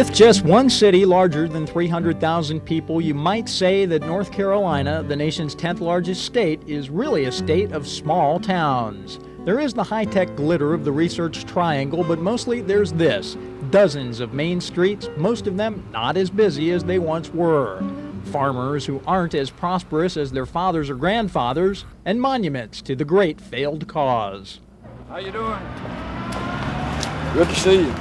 With just one city larger than 300,000 people, you might say that North Carolina, the nation's 10th largest state, is really a state of small towns. There is the high-tech glitter of the Research Triangle, but mostly there's this: dozens of main streets, most of them not as busy as they once were. Farmers who aren't as prosperous as their fathers or grandfathers, and monuments to the great failed cause. How you doing? Good to see you.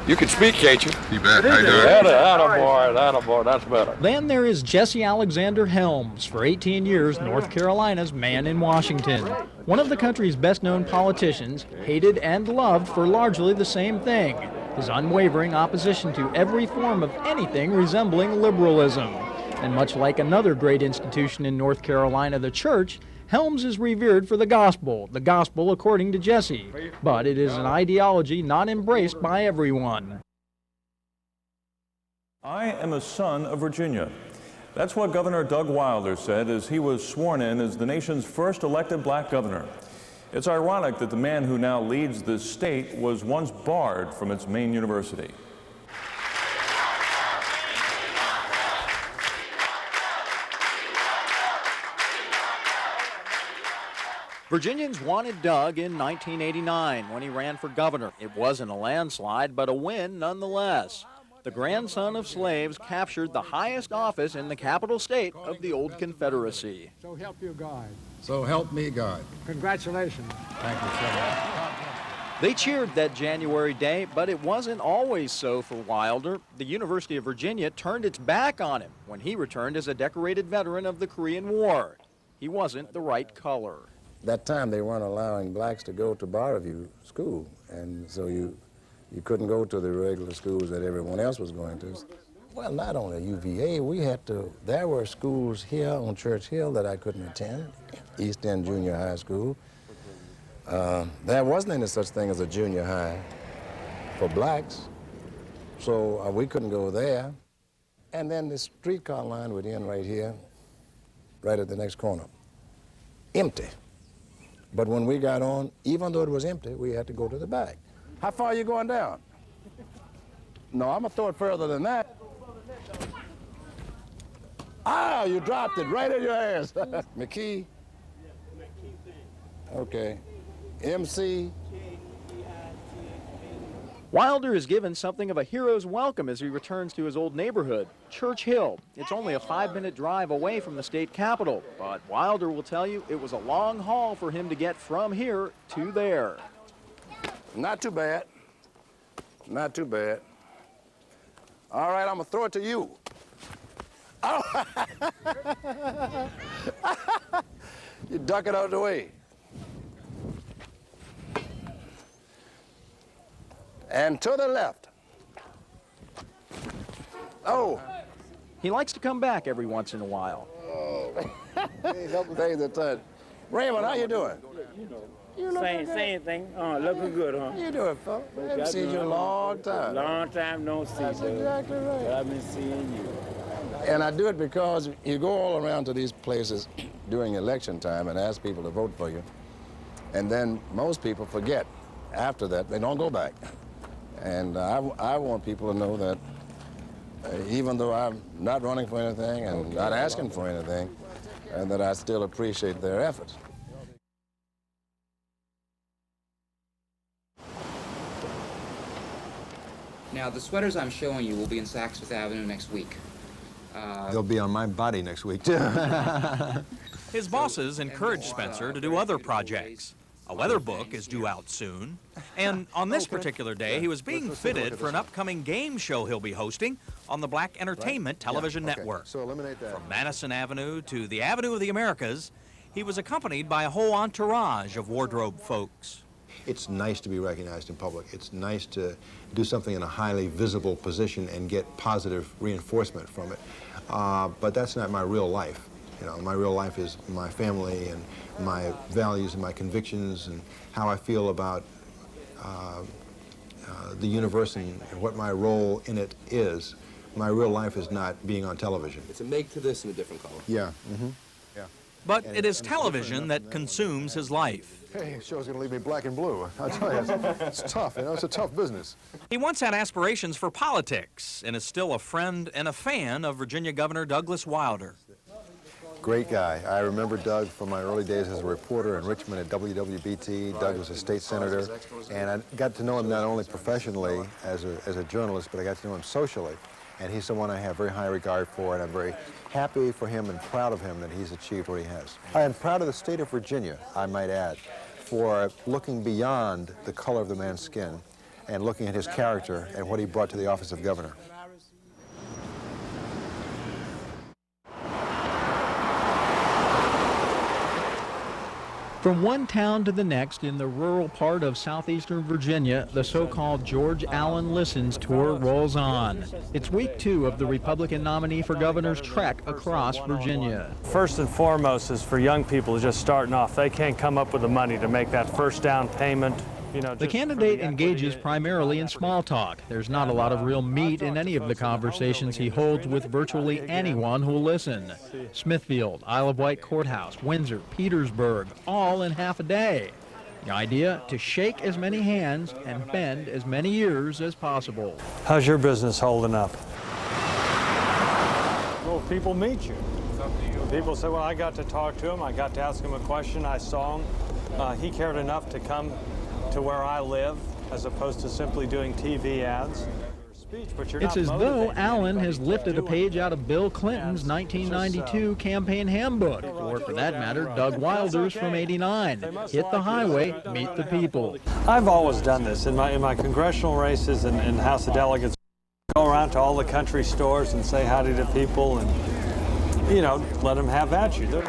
You can speak, can't you? You bet. How you doing? Attaboy, that's better. Then there is Jesse Alexander Helms, for 18 years North Carolina's man in Washington. One of the country's best-known politicians, hated and loved for largely the same thing: his unwavering opposition to every form of anything resembling liberalism. And much like another great institution in North Carolina, the church, Helms is revered for the gospel according to Jesse, but it is an ideology not embraced by everyone. I am a son of Virginia. That's what Governor Doug Wilder said as he was sworn in as the nation's first elected black governor. It's ironic that the man who now leads this state was once barred from its main university. Virginians wanted Doug in 1989 when he ran for governor. It wasn't a landslide, but a win nonetheless. The grandson of slaves captured the highest office in the capital state of the old Confederacy. So help you God. So help me God. Congratulations. Thank you so much. They cheered that January day, but it wasn't always so for Wilder. The University of Virginia turned its back on him when he returned as a decorated veteran of the Korean War. He wasn't the right color. That time they weren't allowing blacks to go to Barview School, and so you couldn't go to the regular schools that everyone else was going to. Well, not only UVA, there were schools here on Church Hill that I couldn't attend, East End Junior High School. There wasn't any such thing as a junior high for blacks, so we couldn't go there. And then the streetcar line would end right here, right at the next corner, empty. But when we got on, even though it was empty, we had to go to the back. How far are you going down? No, I'm gonna throw it further than that. Ah, you dropped it right in your hands. McKee? Okay. MC? Wilder is given something of a hero's welcome as he returns to his old neighborhood, Church Hill. It's only a 5-minute drive away from the state capitol, but Wilder will tell you it was a long haul for him to get from here to there. Not too bad. Not too bad. All right, I'm gonna throw it to you. Oh. You duck it out of the way. And to the left. Oh. He likes to come back every once in a while. Oh. Thanks a ton. Raymond, how you doing? Same thing. Looking good, huh? How you doing, fella? I haven't seen you in a long time. Long time no see. That's exactly right. But I've been seeing you. And I do it because you go all around to these places during election time and ask people to vote for you. And then most people forget. After that, they don't go back. And I want people to know that even though I'm not running for anything and not asking for anything, and that I still appreciate their efforts. Now, the sweaters I'm showing you will be in Saks Fifth Avenue next week. They'll be on my body next week, too. His bosses encouraged Spencer to do other projects. A weather book is due out soon, and on this particular day, he was being fitted for an upcoming game show he'll be hosting on the Black Entertainment Television Network. So eliminate that. From Madison Avenue to the Avenue of the Americas, he was accompanied by a whole entourage of wardrobe folks. It's nice to be recognized in public. It's nice to do something in a highly visible position and get positive reinforcement from it. But that's not my real life. You know, my real life is my family and my values and my convictions and how I feel about the universe and what my role in it is. My real life is not being on television. It's a make to this in a different color. Yeah. Mm-hmm. Yeah. But it is television that consumes his life. Hey, the show's gonna leave me black and blue. I tell you, it's tough, you know, it's a tough business. He once had aspirations for politics and is still a friend and a fan of Virginia Governor Douglas Wilder. Great guy. I remember Doug from my early days as a reporter in Richmond at WWBT. Doug was a state senator, and I got to know him not only professionally as a journalist, but I got to know him socially. And he's someone I have very high regard for, and I'm very happy for him and proud of him that he's achieved what he has. I am proud of the state of Virginia, I might add, for looking beyond the color of the man's skin and looking at his character and what he brought to the office of governor. From one town to the next in the rural part of southeastern Virginia, the so-called George Allen Listens tour rolls on. It's week 2 of the Republican nominee for governor's trek across Virginia. First and foremost is for young people just starting off. They can't come up with the money to make that first down payment. You know, the candidate engages primarily in small talk. There's not a lot of real meat in any of the conversations he holds with virtually anyone who'll listen. Smithfield, Isle of Wight Courthouse, Windsor, Petersburg, all in half a day. The idea, to shake as many hands and bend as many ears as possible. How's your business holding up? Well, people meet you. People say, well, I got to talk to him. I got to ask him a question. I saw him. He cared enough to come to where I live, as opposed to simply doing TV ads. It's as though Allen has lifted a page out of Bill Clinton's 1992 campaign handbook, or for that matter, Doug Wilder's from '89. Hit the highway, meet the people. I've always done this in my congressional races and House of Delegates. Go around to all the country stores and say howdy to people and, you know, let them have at you.